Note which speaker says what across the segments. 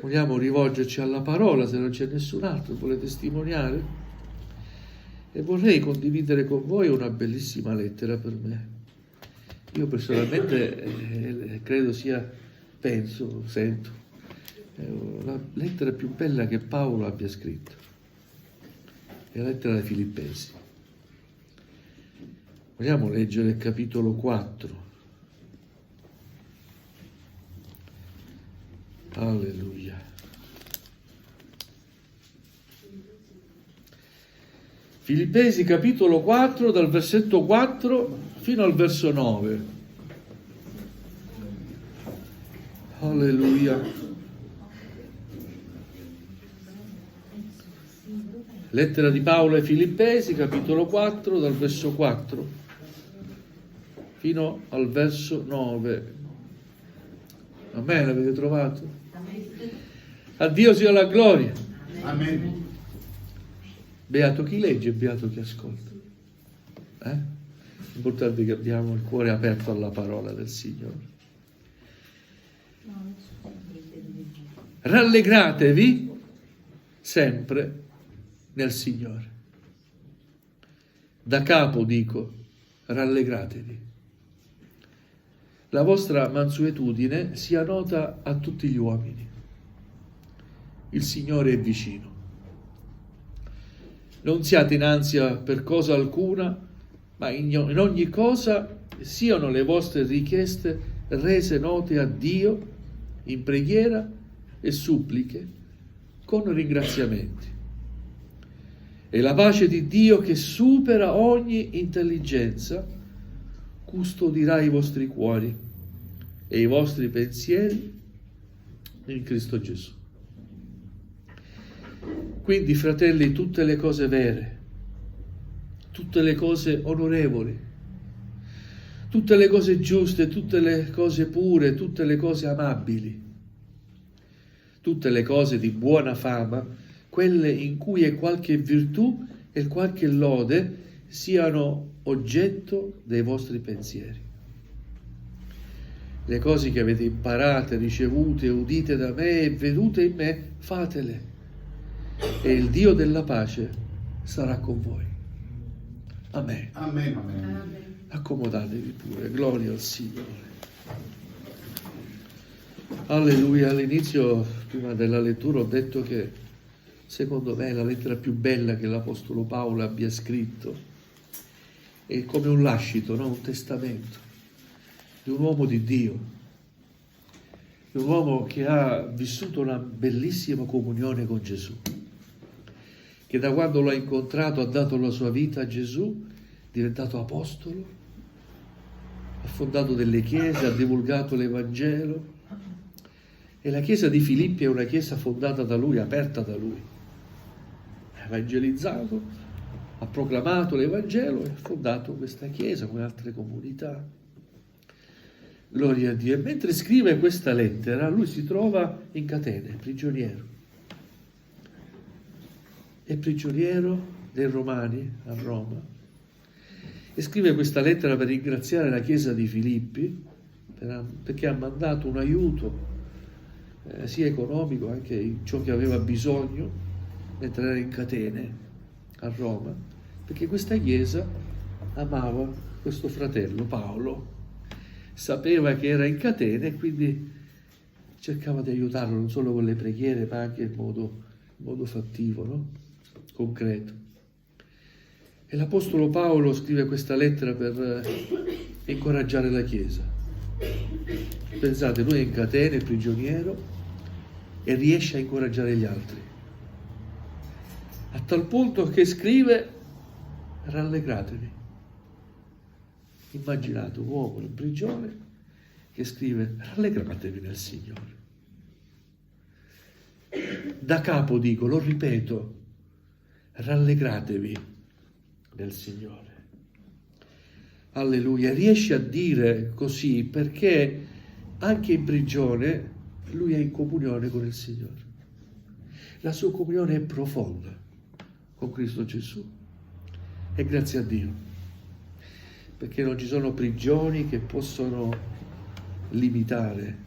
Speaker 1: Vogliamo rivolgerci alla parola, se non c'è nessun altro, vuole testimoniare? E vorrei condividere con voi una bellissima lettera per me. Io personalmente credo sia, penso, sento, la lettera più bella che Paolo abbia scritto. È la lettera ai Filippesi. Vogliamo leggere il capitolo 4. Alleluia. Filippesi capitolo 4, dal versetto 4 fino al verso 9. Alleluia. Lettera di Paolo ai Filippesi, capitolo 4, dal verso 4 fino al verso 9. Amen, l'avete trovato? A Dio sia la gloria.
Speaker 2: Amen.
Speaker 1: Beato chi legge e beato chi ascolta. L'importante è che abbiamo il cuore aperto alla parola del Signore. Rallegratevi sempre nel Signore. Da capo dico, rallegratevi. La vostra mansuetudine sia nota a tutti gli uomini. Il Signore è vicino. Non siate in ansia per cosa alcuna, ma in ogni cosa siano le vostre richieste rese note a Dio in preghiera e suppliche con ringraziamenti. E la pace di Dio, che supera ogni intelligenza, custodirà i vostri cuori e i vostri pensieri in Cristo Gesù. Quindi, fratelli, tutte le cose vere, tutte le cose onorevoli, tutte le cose giuste, tutte le cose pure, tutte le cose amabili, tutte le cose di buona fama, quelle in cui è qualche virtù e qualche lode, siano oggetto dei vostri pensieri. Le cose che avete imparate, ricevute, udite da me e vedute in me, fatele. E il Dio della pace sarà con voi. Amen.
Speaker 2: Amen. Amen.
Speaker 1: Accomodatevi pure, gloria al Signore. Alleluia. All'inizio, prima della lettura, ho detto che secondo me è la lettera più bella che l'Apostolo Paolo abbia scritto. È come un lascito, no? Un testamento di un uomo di Dio, di un uomo che ha vissuto una bellissima comunione con Gesù, che da quando l'ha incontrato ha dato la sua vita a Gesù, è diventato apostolo, ha fondato delle chiese, ha divulgato l'Evangelo, e la chiesa di Filippi è una chiesa fondata da lui, aperta da lui. Ha evangelizzato, ha proclamato l'Evangelo e ha fondato questa chiesa come altre comunità. Gloria a Dio. E mentre scrive questa lettera, lui si trova in catene, prigioniero. È prigioniero dei Romani a Roma. E scrive questa lettera per ringraziare la chiesa di Filippi, perché ha mandato un aiuto sia economico, anche in ciò che aveva bisogno, mentre era in catene a Roma, perché questa chiesa amava questo fratello Paolo, sapeva che era in catene e quindi cercava di aiutarlo non solo con le preghiere ma anche in modo fattivo, no? Concreto. E l'Apostolo Paolo scrive questa lettera per incoraggiare la Chiesa. Pensate, lui è in catene, è prigioniero e riesce a incoraggiare gli altri. A tal punto che scrive: rallegratevi. Immaginate un uomo in prigione che scrive: rallegratevi nel Signore. Da capo dico, lo ripeto, rallegratevi nel Signore. Alleluia. Riesce a dire così perché anche in prigione lui è in comunione con il Signore. La sua comunione è profonda con Cristo Gesù. E grazie a Dio, perché non ci sono prigioni che possono limitare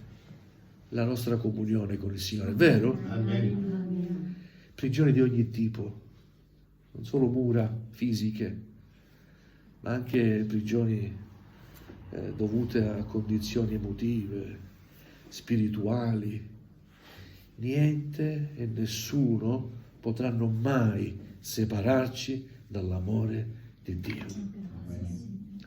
Speaker 1: la nostra comunione con il Signore, è vero?
Speaker 2: Amen.
Speaker 1: Prigioni di ogni tipo, non solo mura fisiche, ma anche prigioni dovute a condizioni emotive, spirituali. Niente e nessuno potranno mai separarci dall'amore di Dio.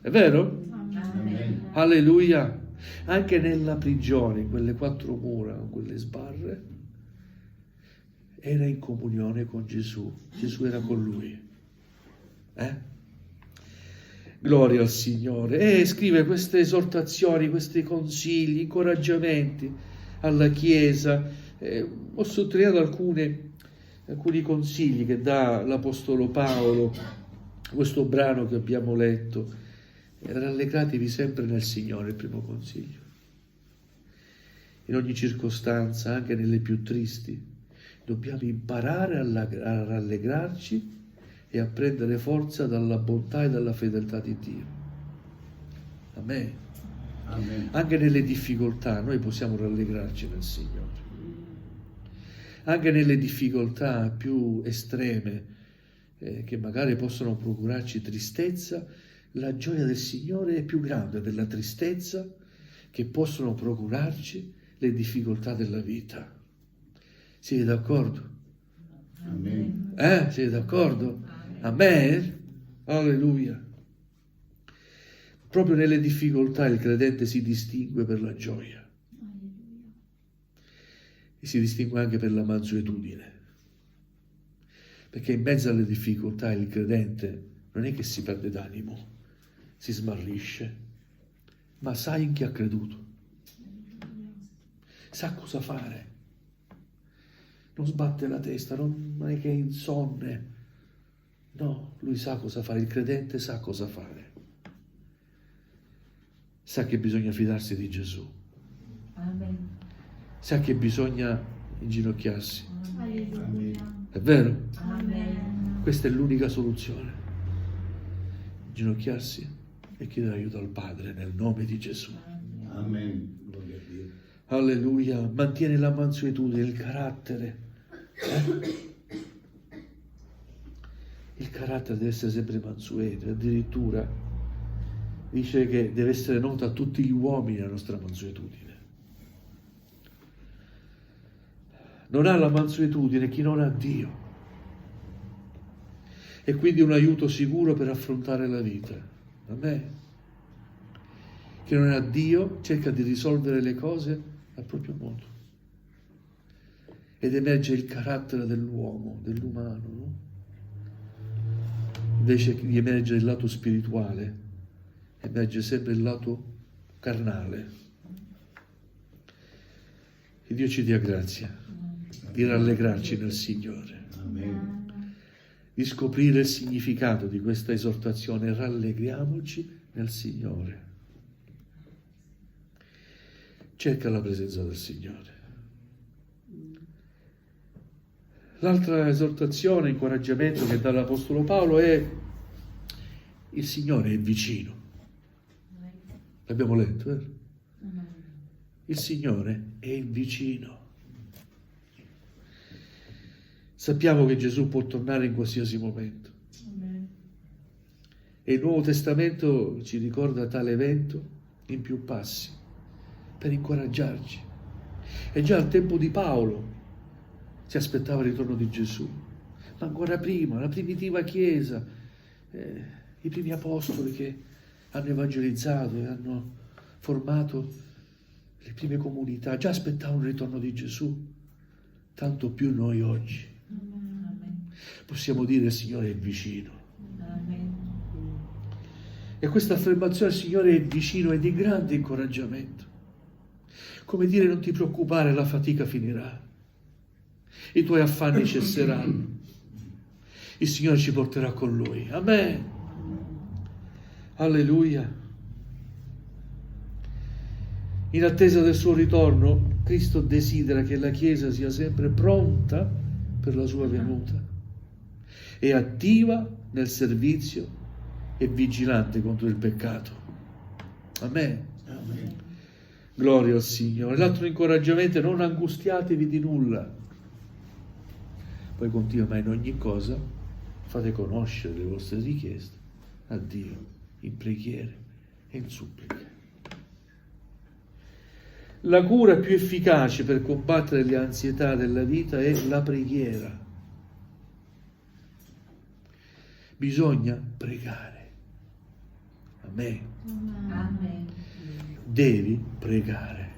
Speaker 1: È vero?
Speaker 2: Amen.
Speaker 1: Alleluia! Anche nella prigione, in quelle 4 mura, in quelle sbarre, era in comunione con Gesù. Gesù era con lui. Gloria al Signore. E scrive queste esortazioni, questi consigli, incoraggiamenti alla Chiesa. Ho sottolineato alcuni consigli che dà l'Apostolo Paolo, questo brano che abbiamo letto. Rallegratevi sempre nel Signore, il primo consiglio. In ogni circostanza, anche nelle più tristi, dobbiamo imparare a rallegrarci e a prendere forza dalla bontà e dalla fedeltà di Dio. Amen.
Speaker 2: Amen.
Speaker 1: Anche nelle difficoltà noi possiamo rallegrarci nel Signore. Anche nelle difficoltà più estreme che magari possono procurarci tristezza, la gioia del Signore è più grande della tristezza che possono procurarci le difficoltà della vita. Siete d'accordo?
Speaker 2: Amen.
Speaker 1: Siete d'accordo? Amen? Alleluia. Proprio nelle difficoltà il credente si distingue per la gioia. E si distingue anche per la mansuetudine. Perché in mezzo alle difficoltà il credente non è che si perde d'animo, si smarrisce, ma sa in chi ha creduto. Sa cosa fare. Non sbatte la testa, non è che è insonne. No, lui sa cosa fare, il credente sa cosa fare. Sa che bisogna fidarsi di Gesù.
Speaker 3: Amen.
Speaker 1: Sa che bisogna inginocchiarsi.
Speaker 2: Amen.
Speaker 1: È vero?
Speaker 3: Amen.
Speaker 1: Questa è l'unica soluzione. Inginocchiarsi e chiedere aiuto al Padre nel nome di Gesù.
Speaker 2: Amen. Gloria a Dio.
Speaker 1: Alleluia. Mantiene la mansuetudine, il carattere. Il carattere deve essere sempre mansueto. Addirittura dice che deve essere nota a tutti gli uomini la nostra mansuetudine. Non ha la mansuetudine chi non ha Dio. E quindi un aiuto sicuro per affrontare la vita. Amen. Chi non ha Dio cerca di risolvere le cose al proprio modo. Ed emerge il carattere dell'uomo, dell'umano, no? Invece di emergere il lato spirituale, emerge sempre il lato carnale. Che Dio ci dia grazia di rallegrarci nel Signore,
Speaker 2: Amen.
Speaker 1: di scoprire il significato di questa esortazione. Rallegriamoci nel Signore. Cerca la presenza del Signore. L'altra esortazione, incoraggiamento che dà l'Apostolo Paolo è: il Signore è vicino. L'abbiamo letto, vero? Il Signore è vicino. Sappiamo che Gesù può tornare in qualsiasi momento. E il Nuovo Testamento ci ricorda tale evento in più passi, per incoraggiarci. E già al tempo di Paolo si aspettava il ritorno di Gesù, ma ancora prima, la primitiva Chiesa, i primi apostoli che hanno evangelizzato e hanno formato le prime comunità, già aspettavano il ritorno di Gesù, tanto più noi oggi. Possiamo dire: il Signore è vicino. E questa affermazione, il Signore è vicino, è di grande incoraggiamento. Come dire: non ti preoccupare, la fatica finirà, i tuoi affanni cesseranno, il Signore ci porterà con Lui. Amen. Alleluia. In attesa del suo ritorno, Cristo desidera che la Chiesa sia sempre pronta per la sua venuta e attiva nel servizio e vigilante contro il peccato. Amen.
Speaker 2: Amen.
Speaker 1: Gloria al Signore. L'altro incoraggiamento è: non angustiatevi di nulla. Poi continua: ma in ogni cosa fate conoscere le vostre richieste a Dio in preghiere e in suppliche. La cura più efficace per combattere le ansietà della vita è la preghiera. Bisogna pregare. Amen.
Speaker 3: Amen.
Speaker 1: Devi pregare.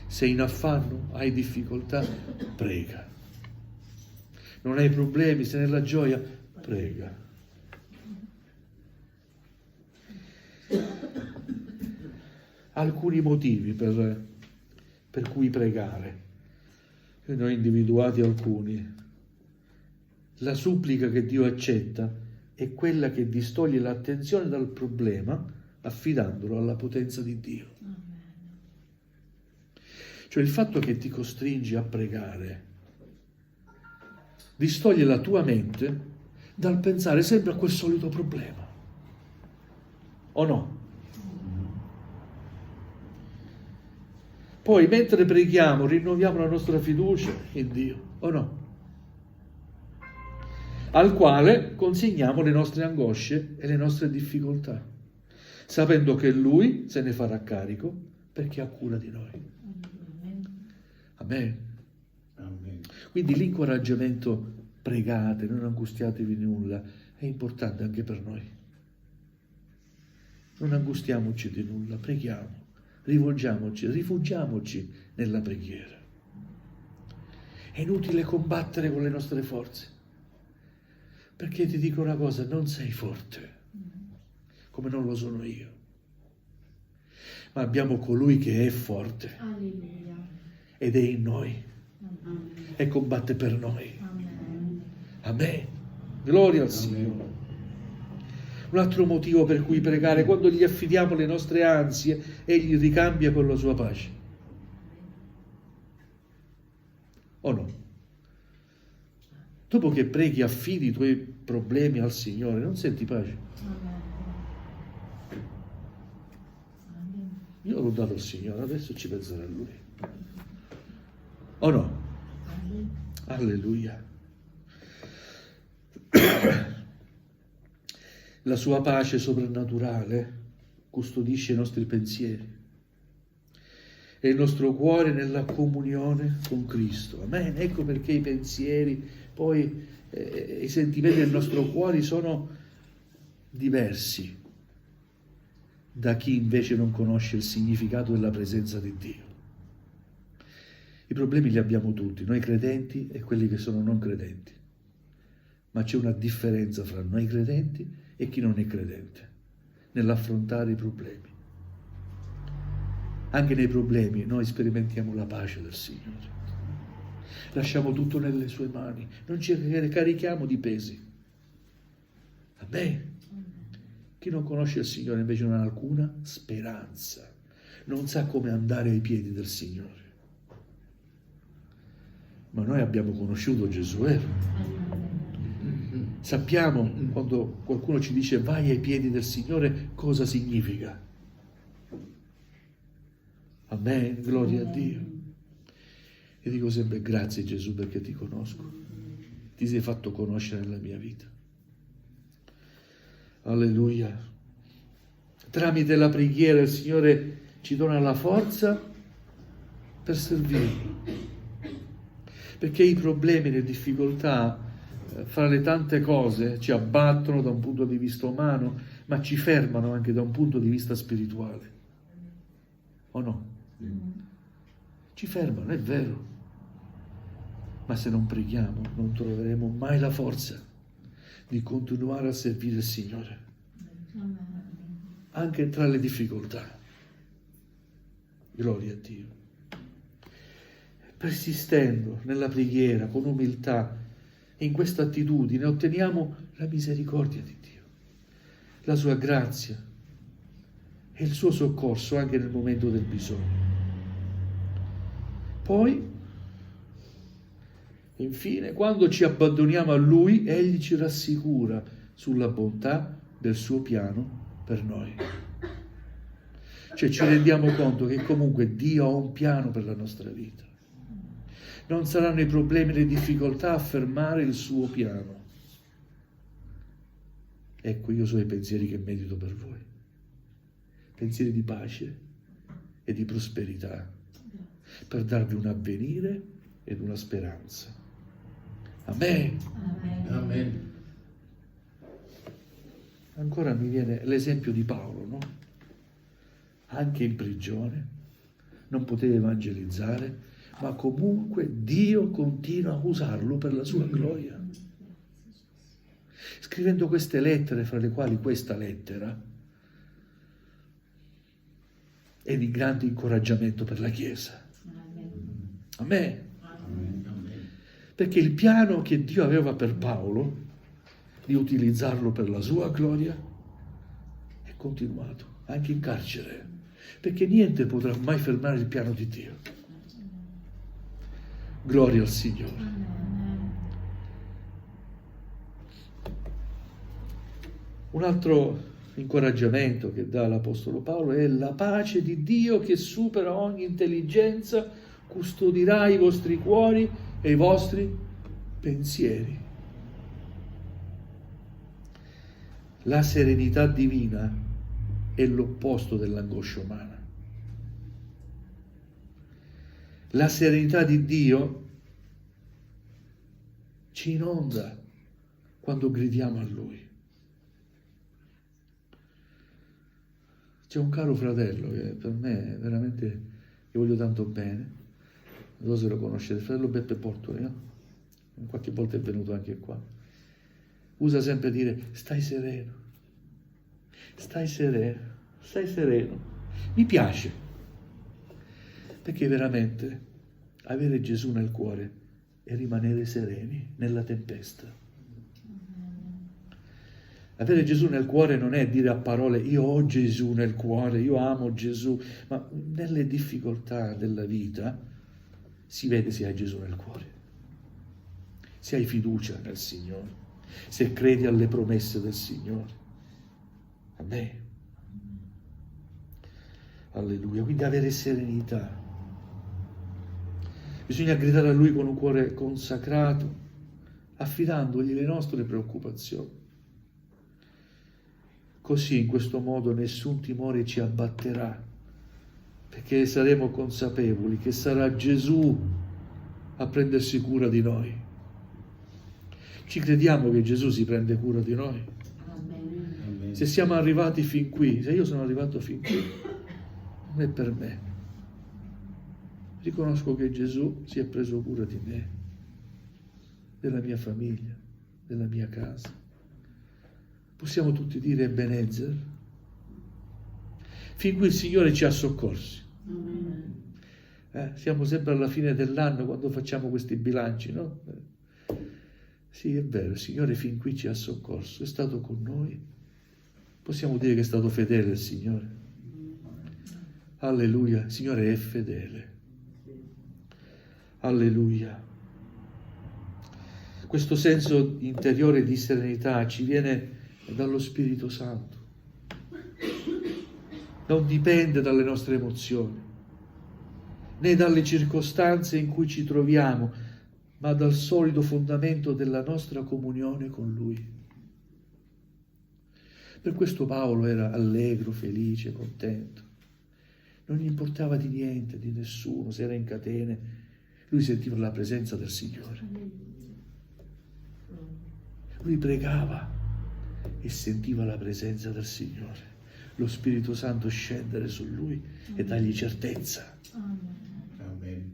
Speaker 1: Sei in affanno, hai difficoltà, prega. Non hai problemi, sei nella gioia, prega. Alcuni motivi per cui pregare. E ne ho individuati alcuni. La supplica che Dio accetta è quella che distoglie l'attenzione dal problema affidandolo alla potenza di Dio. Cioè il fatto che ti costringi a pregare distoglie la tua mente dal pensare sempre a quel solito problema. O no? Poi mentre preghiamo rinnoviamo la nostra fiducia in Dio, o no? Al quale consegniamo le nostre angosce e le nostre difficoltà, sapendo che Lui se ne farà carico perché ha cura di noi. Amen.
Speaker 2: Amen.
Speaker 1: Quindi l'incoraggiamento: pregate, non angustiatevi di nulla, è importante anche per noi. Non angustiamoci di nulla, preghiamo, rifugiamoci nella preghiera. È inutile combattere con le nostre forze, perché ti dico una cosa: non sei forte, come non lo sono io, ma abbiamo colui che è forte
Speaker 3: Alleluia.
Speaker 1: ed è in noi
Speaker 3: Amen.
Speaker 1: e combatte per noi.
Speaker 3: Amen.
Speaker 1: Amen. Gloria al Signore. Un altro motivo per cui pregare: quando gli affidiamo le nostre ansie, egli ricambia con la sua pace. O no? Dopo che preghi, affidi i tuoi problemi al Signore, non senti pace?
Speaker 3: Amen.
Speaker 1: Io l'ho dato al Signore, adesso ci penserà Lui. O no?
Speaker 3: Amen.
Speaker 1: Alleluia. La sua pace soprannaturale custodisce i nostri pensieri e il nostro cuore nella comunione con Cristo. Amen. Ecco perché i pensieri, poi i sentimenti del nostro cuore sono diversi da chi invece non conosce il significato della presenza di Dio. I problemi li abbiamo tutti, noi credenti e quelli che sono non credenti. Ma c'è una differenza fra noi credenti e chi non è credente nell'affrontare i problemi. Anche nei problemi noi sperimentiamo la pace del Signore. Lasciamo tutto nelle sue mani, non ci carichiamo di pesi. Amen. Chi non conosce il Signore invece non ha alcuna speranza, non sa come andare ai piedi del Signore. Ma noi abbiamo conosciuto Gesù, vero? Sappiamo, quando qualcuno ci dice vai ai piedi del Signore, cosa significa. Amen, gloria a Dio. E dico sempre: grazie Gesù perché ti conosco, ti sei fatto conoscere nella mia vita. Alleluia. Tramite la preghiera il Signore ci dona la forza per servirlo, perché i problemi e le difficoltà, fra le tante cose, ci abbattono da un punto di vista umano, ma ci fermano anche da un punto di vista spirituale. O no? Ci fermano, è vero. Ma se non preghiamo non troveremo mai la forza di continuare a servire il Signore, anche tra le difficoltà. Gloria a Dio. Persistendo nella preghiera con umiltà, in questa attitudine otteniamo la misericordia di Dio, la sua grazia e il suo soccorso anche nel momento del bisogno. Poi, infine, quando ci abbandoniamo a Lui, Egli ci rassicura sulla bontà del suo piano per noi. Cioè ci rendiamo conto che comunque Dio ha un piano per la nostra vita. Non saranno i problemi e le difficoltà a fermare il suo piano. Ecco, io so i pensieri che medito per voi. Pensieri di pace e di prosperità, per darvi un avvenire ed una speranza. Amen.
Speaker 2: Amen.
Speaker 1: Ancora mi viene l'esempio di Paolo, no? Anche in prigione, non poteva evangelizzare, ma comunque Dio continua a usarlo per la sua gloria. Scrivendo queste lettere, fra le quali questa lettera, è di grande incoraggiamento per la Chiesa. Amen.
Speaker 2: Amen.
Speaker 1: Perché il piano che Dio aveva per Paolo, di utilizzarlo per la sua gloria, è continuato, anche in carcere. Perché niente potrà mai fermare il piano di Dio. Gloria al Signore. Un altro incoraggiamento che dà l'Apostolo Paolo è la pace di Dio che supera ogni intelligenza, custodirà i vostri cuori e i vostri pensieri. La serenità divina è l'opposto dell'angoscia umana. La serenità di Dio ci inonda quando gridiamo a Lui. C'è un caro fratello che per me veramente gli voglio tanto bene, non so se lo conoscete, il fratello Beppe Portoli, no? Qualche volta è venuto anche qua. Usa sempre dire stai sereno, stai sereno, stai sereno. Mi piace, perché veramente avere Gesù nel cuore e rimanere sereni nella tempesta. Avere Gesù nel cuore non è dire a parole io ho Gesù nel cuore, io amo Gesù, ma nelle difficoltà della vita si vede se hai Gesù nel cuore, se hai fiducia nel Signore, se credi alle promesse del Signore. Amen. Alleluia. Quindi avere serenità. Bisogna gridare a Lui con un cuore consacrato, affidandogli le nostre preoccupazioni. Così, in questo modo, nessun timore ci abbatterà, perché saremo consapevoli che sarà Gesù a prendersi cura di noi. Ci crediamo che Gesù si prende cura di noi?
Speaker 2: Amen.
Speaker 1: Se siamo arrivati fin qui, se io sono arrivato fin qui, non è per me. Riconosco che Gesù si è preso cura di me, della mia famiglia, della mia casa. Possiamo tutti dire Ebenezer. Fin qui il Signore ci ha soccorsi. Siamo sempre alla fine dell'anno quando facciamo questi bilanci, no? Sì, è vero, il Signore fin qui ci ha soccorso, è stato con noi. Possiamo dire che è stato fedele il Signore. Alleluia, il Signore è fedele. Alleluia. Questo senso interiore di serenità ci viene dallo Spirito Santo. Non dipende dalle nostre emozioni, né dalle circostanze in cui ci troviamo, ma dal solido fondamento della nostra comunione con Lui. Per questo Paolo era allegro, felice, contento. Non gli importava di niente, di nessuno, se era in catene. Lui sentiva la presenza del Signore. Lui pregava e sentiva la presenza del Signore, lo Spirito Santo scendere su lui e dargli certezza.
Speaker 2: Amen.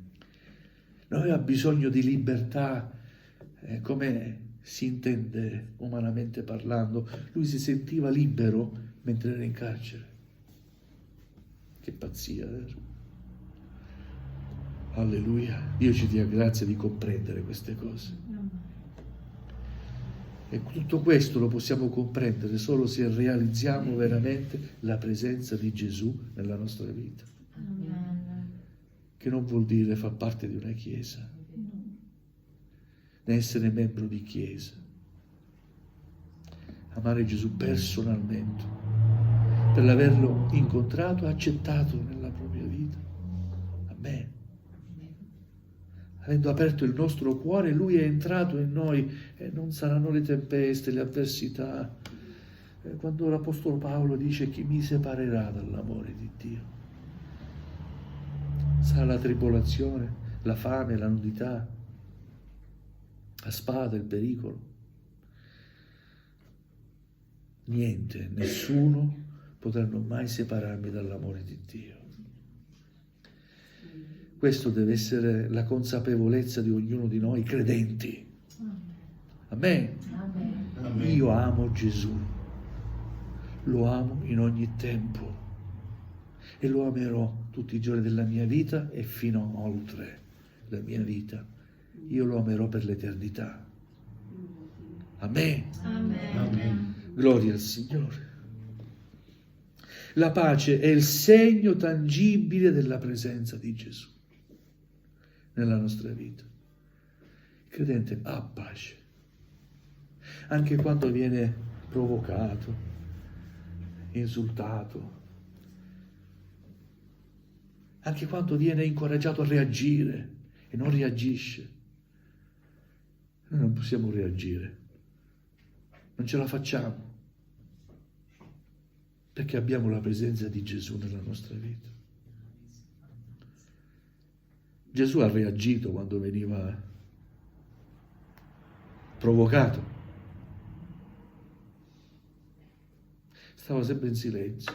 Speaker 1: Non aveva bisogno di libertà, come si intende umanamente parlando. Lui si sentiva libero mentre era in carcere. Che pazzia, vero? Alleluia. Dio ci dia grazia di comprendere queste cose. E tutto questo lo possiamo comprendere solo se realizziamo veramente la presenza di Gesù nella nostra vita. Che non vuol dire far parte di una chiesa, né essere membro di chiesa. Amare Gesù personalmente per averlo incontrato e accettato nella propria vita. Amen. Avendo aperto il nostro cuore, Lui è entrato in noi e non saranno le tempeste, le avversità. Quando l'Apostolo Paolo dice: chi mi separerà dall'amore di Dio? Sarà la tribolazione, la fame, la nudità, la spada, il pericolo. Niente, nessuno potranno mai separarmi dall'amore di Dio. Questo deve essere la consapevolezza di ognuno di noi credenti. Amen.
Speaker 2: Amen.
Speaker 1: Io amo Gesù, lo amo in ogni tempo e lo amerò tutti i giorni della mia vita e fino oltre la mia vita. Io lo amerò per l'eternità. Amen.
Speaker 2: Amen.
Speaker 1: Gloria al Signore. La pace è il segno tangibile della presenza di Gesù nella nostra vita. Il credente ha pace, anche quando viene provocato, insultato, anche quando viene incoraggiato a reagire e non reagisce. Noi non possiamo reagire, non ce la facciamo, perché abbiamo la presenza di Gesù nella nostra vita. Gesù ha reagito quando veniva provocato. Stava sempre in silenzio,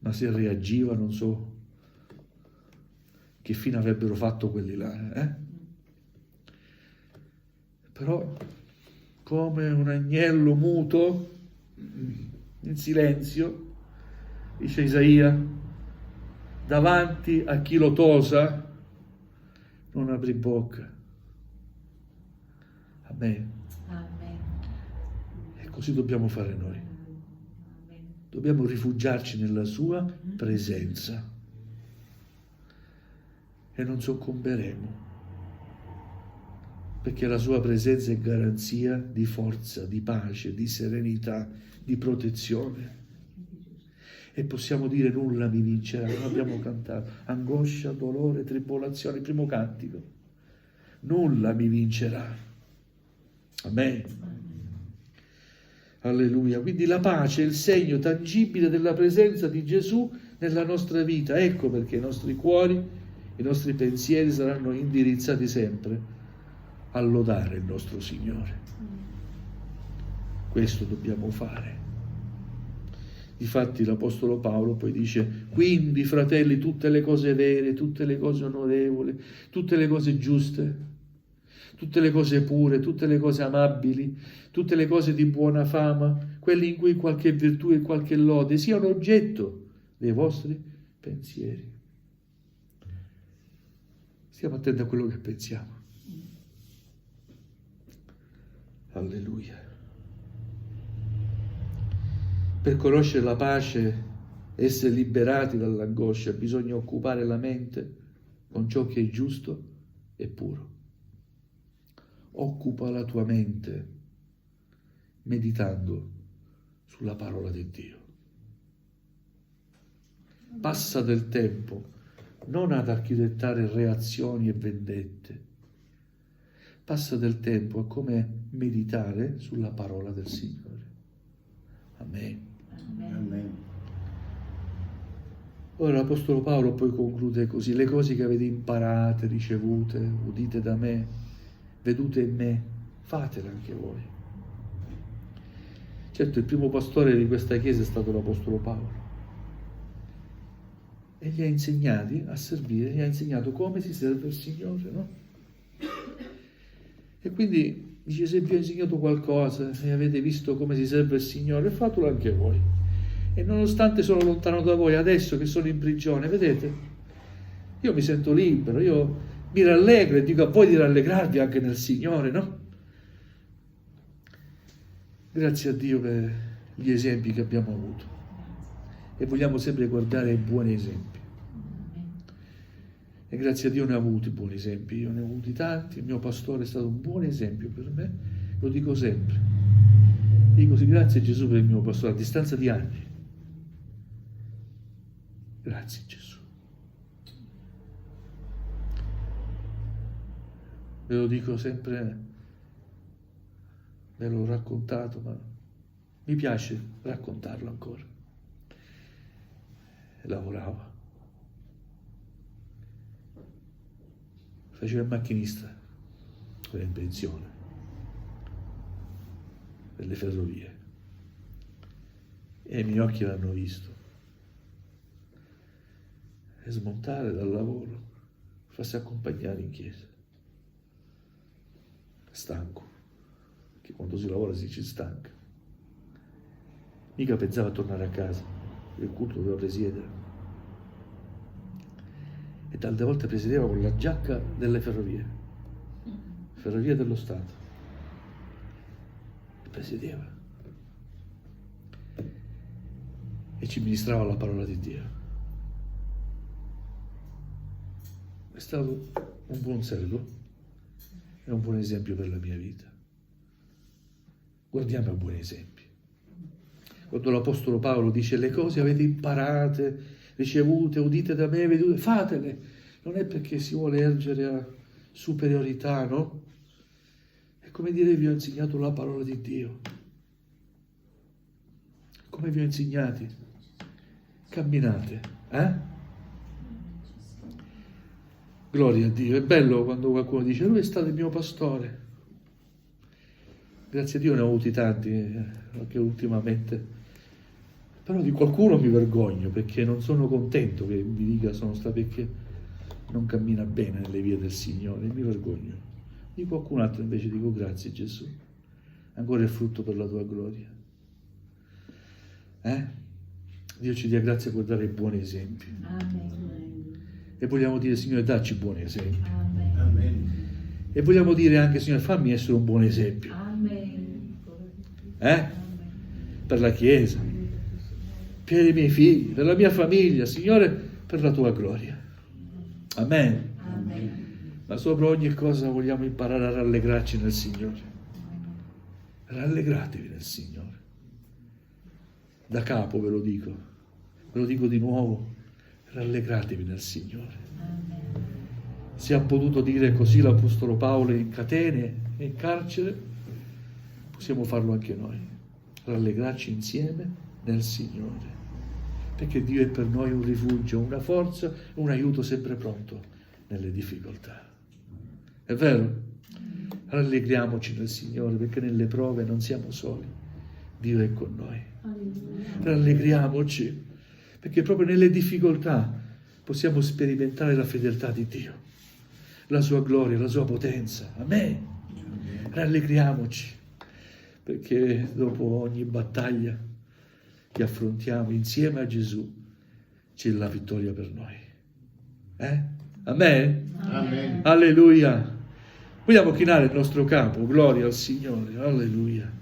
Speaker 1: ma se reagiva non so che fine avrebbero fatto quelli là. Però come un agnello muto, in silenzio, dice Isaia, davanti a chi lo tosa non apri bocca. Amen.
Speaker 3: Amen.
Speaker 1: E così dobbiamo fare noi.
Speaker 3: Amen.
Speaker 1: Dobbiamo rifugiarci nella sua presenza e non soccomberemo, perché la sua presenza è garanzia di forza, di pace, di serenità, di protezione. E possiamo dire: nulla mi vincerà. Noi abbiamo cantato angoscia, dolore, tribolazione, il primo cantico. Nulla mi vincerà. Amen. Alleluia. Quindi la pace è il segno tangibile della presenza di Gesù nella nostra vita. Ecco perché i nostri cuori, i nostri pensieri saranno indirizzati sempre a lodare il nostro Signore. Questo dobbiamo fare. Difatti l'Apostolo Paolo poi dice: quindi, fratelli, tutte le cose vere, tutte le cose onorevoli, tutte le cose giuste, tutte le cose pure, tutte le cose amabili, tutte le cose di buona fama, quelli in cui qualche virtù e qualche lode siano oggetto dei vostri pensieri. Stiamo attenti a quello che pensiamo. Alleluia. Per conoscere la pace, essere liberati dall'angoscia, bisogna occupare la mente con ciò che è giusto e puro. Occupa la tua mente meditando sulla parola di Dio. Passa del tempo non ad architettare reazioni e vendette. Passa del tempo a come meditare sulla parola del Signore. Amen.
Speaker 2: Amen.
Speaker 1: Ora l'Apostolo Paolo poi conclude così: le cose che avete imparate, ricevute, udite da me, vedute in me, fatele anche voi. Certo, il primo pastore di questa chiesa è stato l'Apostolo Paolo e gli ha insegnati a servire, gli ha insegnato come si serve il Signore, no? E quindi dice: se vi ho insegnato qualcosa e avete visto come si serve il Signore, fatelo anche voi. E nonostante sono lontano da voi, adesso che sono in prigione, vedete, io mi sento libero, io mi rallegro e dico a voi di rallegrarvi anche nel Signore, no? Grazie a Dio per gli esempi che abbiamo avuto e vogliamo sempre guardare ai buoni esempi. E grazie a Dio ne ho avuti buoni esempi, io ne ho avuti tanti, il mio pastore è stato un buon esempio per me, lo dico sempre. Dico sì, grazie a Gesù per il mio pastore, a distanza di anni. Grazie Gesù. Ve lo dico sempre, ve l'ho raccontato, ma mi piace raccontarlo ancora. Lavorava, faceva il macchinista, era in pensione, per le ferrovie, e i miei occhi l'hanno visto. E smontare dal lavoro, farsi accompagnare in chiesa. Stanco, che quando si lavora si dice stanca. Mica pensava a tornare a casa, il culto doveva presiedere. E tante volte presiedeva con la giacca delle ferrovie dello Stato. E presiedeva. E ci ministrava la parola di Dio. È stato un buon servo e un buon esempio per la mia vita. Guardiamo a buoni esempi. Quando l'Apostolo Paolo dice le cose avete imparate, ricevute, udite da me, vedute, fatele. Non è perché si vuole ergere a superiorità, no? È come dire vi ho insegnato la parola di Dio. Come vi ho insegnati? Camminate, eh? Gloria a Dio. È bello quando qualcuno dice lui è stato il mio pastore. Grazie a Dio ne ho avuti tanti, anche ultimamente. Però di qualcuno mi vergogno, perché non sono contento che mi dica sono stato, perché non cammina bene nelle vie del Signore, mi vergogno. Di qualcun altro invece dico grazie Gesù, ancora il frutto per la tua gloria. Dio ci dia grazia per dare buoni esempi.
Speaker 3: Amen.
Speaker 1: E vogliamo dire Signore dacci buoni esempi.
Speaker 3: Amen.
Speaker 2: Amen.
Speaker 1: E vogliamo dire anche Signore fammi essere un buon esempio.
Speaker 3: Amen.
Speaker 1: Per la Chiesa, per i miei figli, per la mia famiglia, Signore, per la tua gloria. Amen.
Speaker 3: Amen.
Speaker 1: Ma sopra ogni cosa vogliamo imparare a rallegrarci nel Signore. Rallegratevi nel Signore. Da capo ve lo dico di nuovo, rallegratevi nel Signore.
Speaker 3: Amen.
Speaker 1: Se ha potuto dire così l'Apostolo Paolo in catene e in carcere, possiamo farlo anche noi. Rallegrarci insieme nel Signore. Perché Dio è per noi un rifugio, una forza, un aiuto sempre pronto nelle difficoltà. È vero? Rallegriamoci nel Signore, perché nelle prove non siamo soli. Dio è con noi. Rallegriamoci, perché proprio nelle difficoltà possiamo sperimentare la fedeltà di Dio, la sua gloria, la sua potenza. Amen. Rallegriamoci, perché dopo ogni battaglia che affrontiamo insieme a Gesù c'è la vittoria per noi. Amen?
Speaker 2: Amen.
Speaker 1: Alleluia. Vogliamo chinare il nostro capo, gloria al Signore, alleluia.